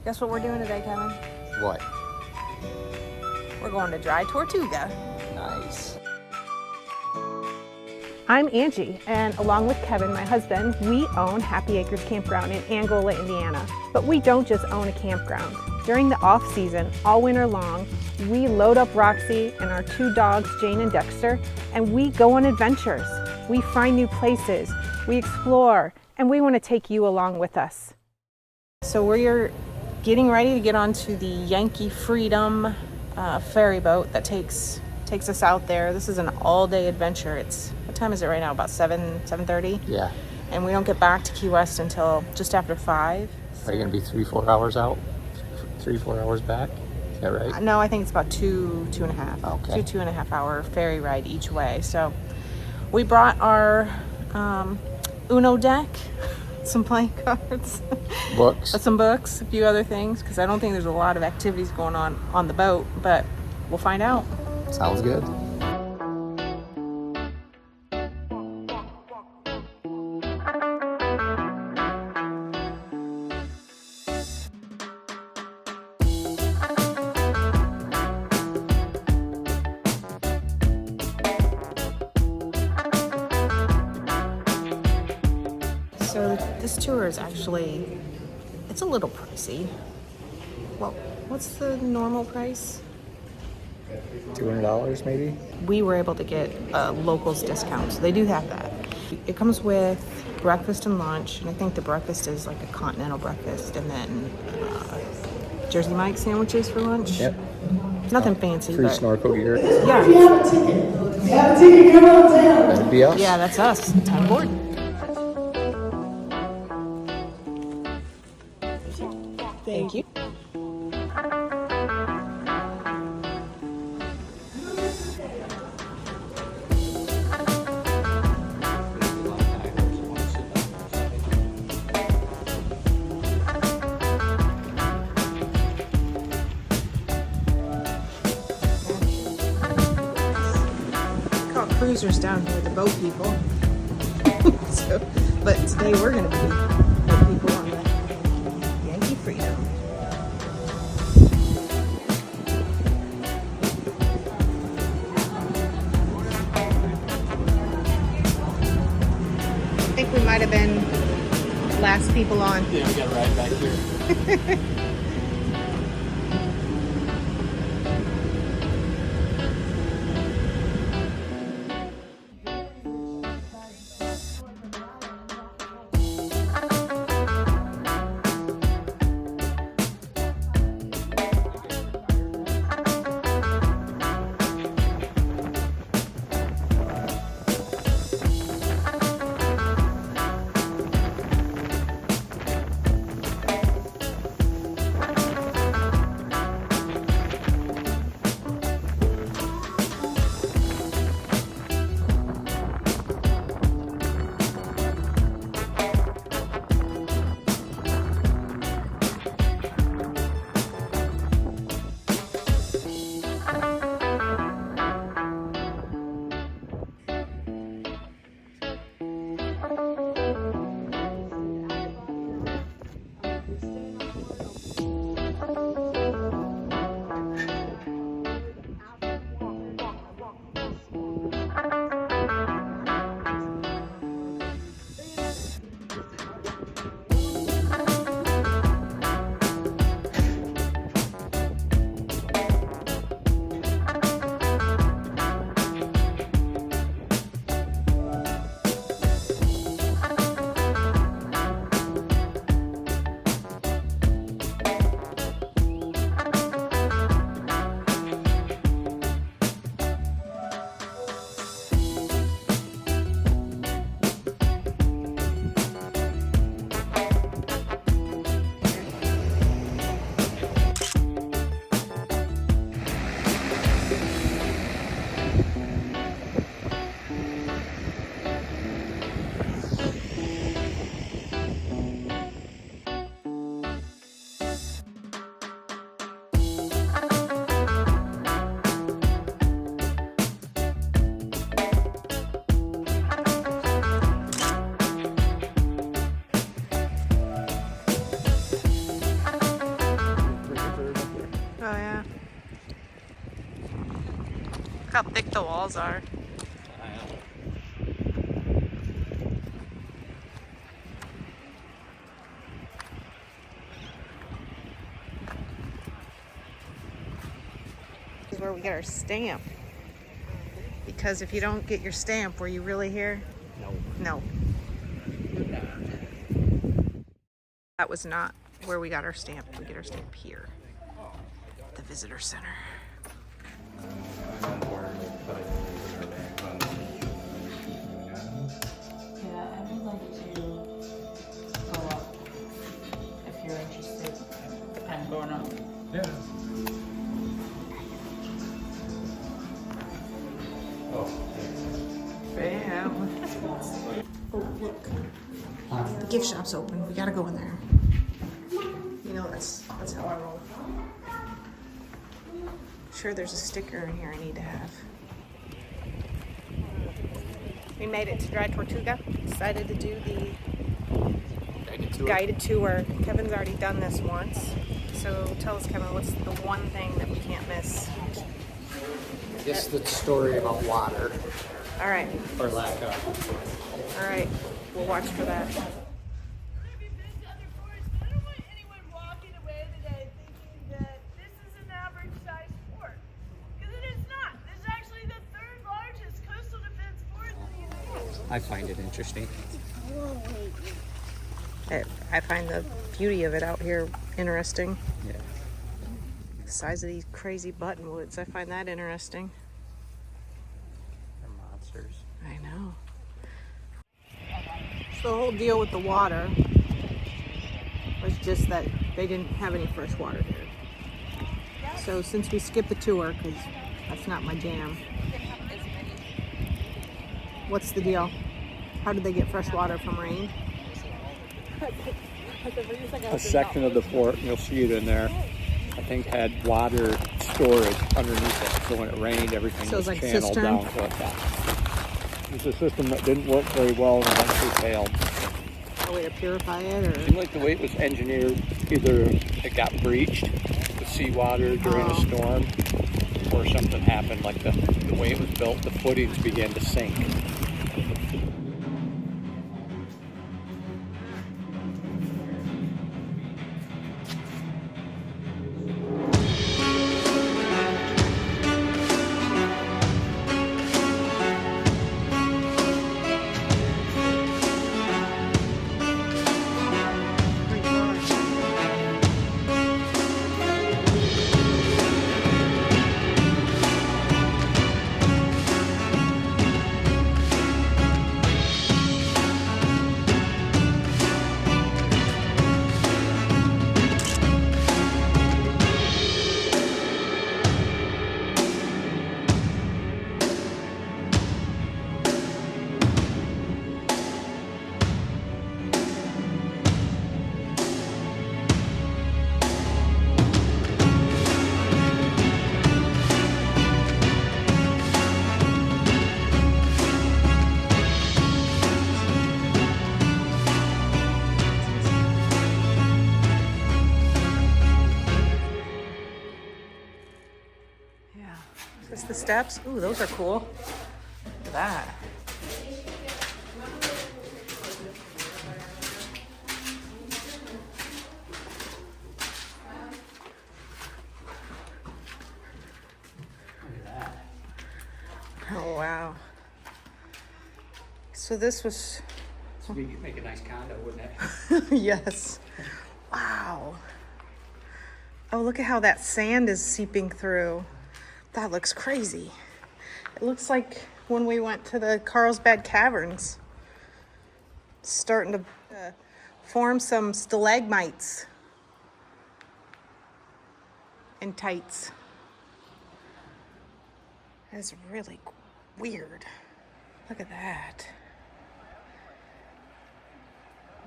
Guess what we're doing today, Kevin? What? We're going to Dry Tortuga. Nice. I'm Angie, and along with Kevin, my husband, we own Happy Acres Campground in Angola, Indiana. But we don't just own a campground. During the off-season, all winter long, we load up Roxie and our 2 dogs, Jane and Dexter, and we go on adventures. We find new places, we explore, and we want to take you along with us. So we're getting ready to get onto the Yankee Freedom ferry boat that takes us out there. This is an all-day adventure. What time is it right now? About 7:30? Yeah. And we don't get back to Key West until just after 5. Are you going to be 3-4 hours out? 3-4 hours back? Is that right? No, I think it's about 2.5. Okay. 2.5 hour ferry ride each way. So we brought our Uno deck, some playing cards, Books. some books, a few other things, because I don't think there's a lot of activities going on the boat, but we'll find out. Sounds good. So this tour is actually, it's a little pricey. Well, what's the normal price? $200 maybe? We were able to get a locals discount, so they do have that. It comes with breakfast and lunch, and I think the breakfast is like a continental breakfast, and then Jersey Mike sandwiches for lunch. Yep. Nothing fancy, Free but snorkel gear. yeah. If you have a ticket, come on down. That'd be us. Yeah, that's us. It's on board. Thank you. Call cruisers down here, the boat people. But today we're going to be boat people on the Yankee Freedom. I think we might have been last people on. Yeah, we got to ride back here. Look how thick the walls are. This is where we get our stamp. Because if you don't get your stamp, were you really here? No. No. That was not where we got our stamp. We get our stamp here, the visitor center. Yeah, I would like to go up if you're interested. I'm going up. Yeah. Oh. Bam. Oh, look. The gift shop's open. We gotta go in there. You know, that's how I roll. Sure, there's a sticker in here I need to have. We made it to Dry Tortuga. Decided to do the guided tour. Kevin's already done this once. So tell us, Kevin, what's the one thing that we can't miss? I guess the story about water, All right. or lack of. All right. We'll watch for that. I don't want anyone walking away today thinking that this is an average sized fort. Because it is not. This is actually the third largest coastal defense fort in the United States. I find it interesting. I find the beauty of it out here interesting. Yeah. The size of these crazy buttonwoods, I find that interesting. They're monsters. I know. So the whole deal with the water was just that they didn't have any fresh water here. So since we skipped the tour, because that's not my jam, what's the deal? How did they get fresh water from rain? A section of the fort, you'll see it in there, I think had water storage underneath it. So when it rained, everything So was it's like channeled cistern? down to it. It was a system that didn't work very well and eventually failed. A way to purify it, or? Seemed like the way it was engineered, either it got breached with seawater during a storm, or something happened, like the way it was built, the footings began to sink. Yeah. Is this the steps? Ooh, those are cool. Look at that. Oh, wow. So this was, So we could make a nice condo, wouldn't it? yes. Wow. Oh, look at how that sand is seeping through. That looks crazy. It looks like when we went to the Carlsbad Caverns. It's starting to form some stalagmites and tights. That's really weird. Look at that.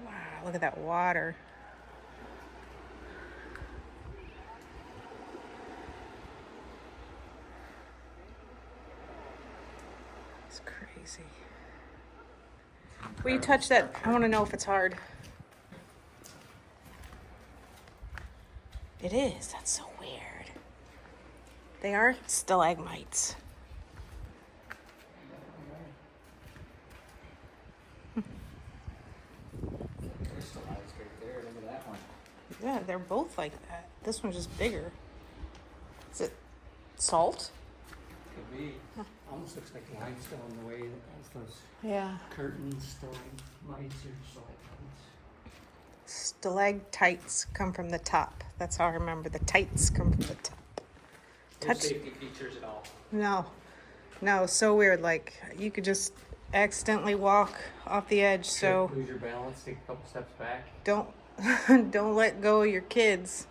Wow, look at that water. It's crazy. Will you touch that? I want to know if it's hard. It is. That's so weird. They are stalagmites. Yeah, they're both like that. This one's just bigger. Is it salt? Could be. Almost looks like limestone the way it has those Yeah. curtains, stalagmites or stalactites. Stalactites come from the top. That's how I remember. The tights come from the top. No Touch. safety features at all. No, so weird. Like you could just accidentally walk off the edge. So Lose your balance, take a couple steps back. don't let go of your kids.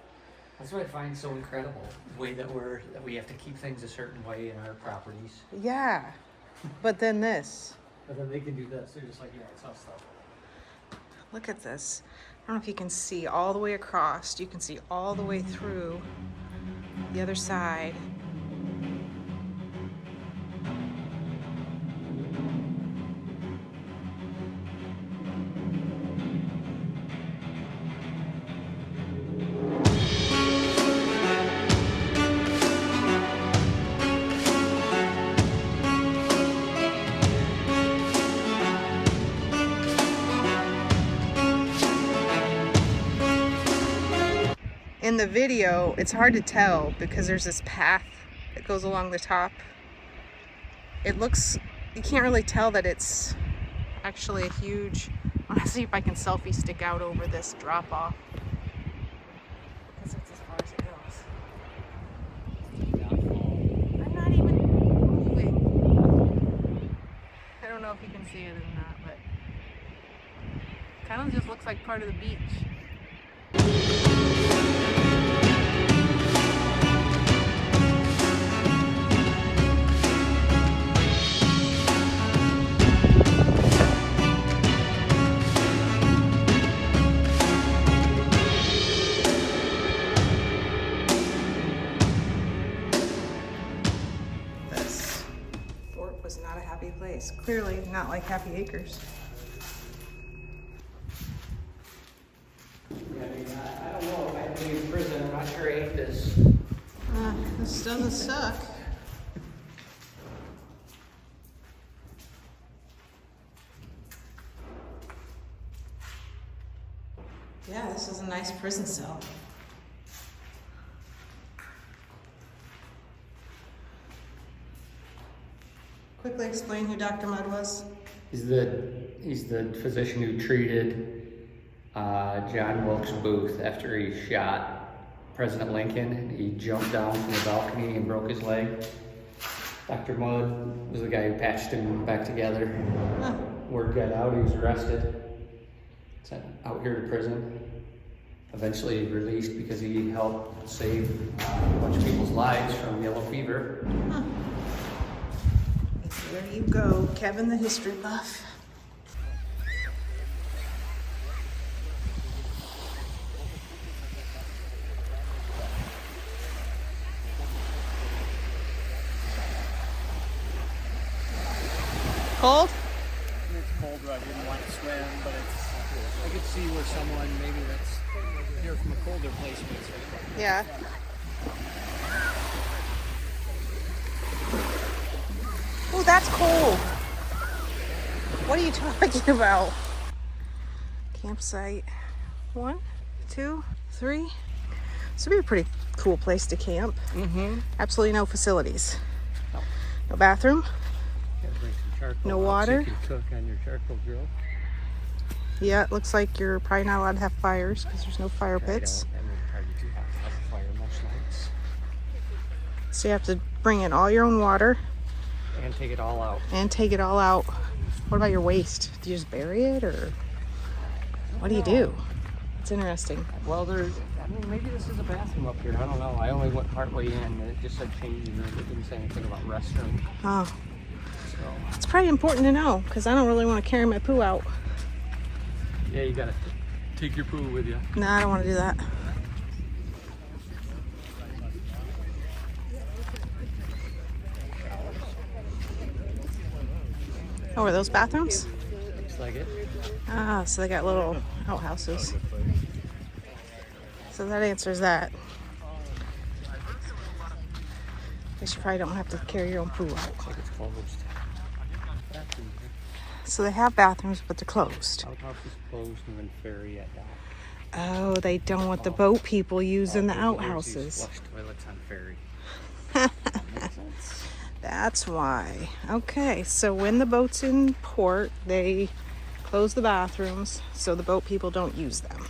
That's what I find so incredible. The way that we have to keep things a certain way in our properties. Yeah, but then this. But then they can do this. They're just like, yeah, it's us stuff. Look at this. I don't know if you can see all the way across. You can see all the way through the other side. In the video, it's hard to tell because there's this path that goes along the top. It looks, you can't really tell that it's actually a huge, I want to see if I can selfie stick out over this drop off. Because it's as far as it goes. I'm not even moving. I don't know if you can see it or not, but it kind of just looks like part of the beach. This fort was not a happy place. Clearly not like Happy Acres. Yeah, I mean, I don't know if I can be in prison. I'm not sure I hate this. This doesn't suck. Yeah, this is a nice prison cell. Quickly explain who Dr. Mudd was. He's the physician who treated John Wilkes Booth after he shot President Lincoln. He jumped down from the balcony and broke his leg. Dr. Mudd was the guy who patched him back together. Huh. Word got out, he was arrested, sent out here to prison. Eventually released because he helped save a bunch of people's lives from yellow fever. Huh. There you go, Kevin the history buff. Cold? It's cold where I didn't want to swim, but I could see where someone maybe that's here from a colder place would swim. Yeah. Oh, that's cold. What are you talking about? Campsite 1, 2, 3. This would be a pretty cool place to camp. Mm-hmm. Absolutely no facilities. No bathroom. Gotta bring some charcoal No out water? So you can cook on your charcoal grill. Yeah, it looks like you're probably not allowed to have fires because there's no fire That pits. would probably be too hot to have a fire most nights. So you have to bring in all your own water And take it all out. and take it all out. What about your waste? Do you just bury it or what do you do? It's interesting. Well, maybe this is a bathroom up here. I don't know. I only went partway in and it just said changing room. It didn't say anything about restroom. Oh, So, it's probably important to know because I don't really want to carry my poo out. yeah, you gotta take your poo with you. No, I don't want to do that. Oh, are those bathrooms? Looks like it. Ah, so they got little outhouses. So that answers that. Guess you probably don't have to carry your own poo out. Looks like it's closed. Bathroom here. So they have bathrooms, but they're closed. Outhouse is closed and then ferry at dock. Oh, they don't want the boat people using the Here's these outhouses. flush toilets on ferry. That makes sense. That's why. Okay, so when the boat's in port, they close the bathrooms so the boat people don't use them.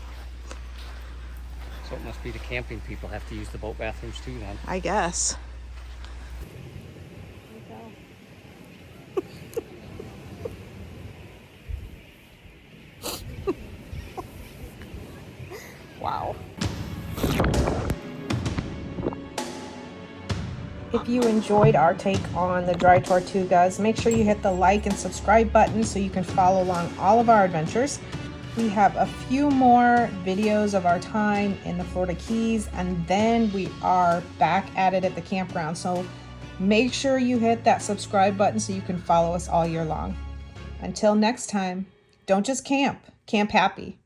So it must be the camping people have to use the boat bathrooms too then. I guess. Wow. If you enjoyed our take on the Dry Tortugas, make sure you hit the like and subscribe button so you can follow along all of our adventures. We have a few more videos of our time in the Florida Keys, and then we are back at it at the campground. So make sure you hit that subscribe button so you can follow us all year long. Until next time, don't just camp, camp happy.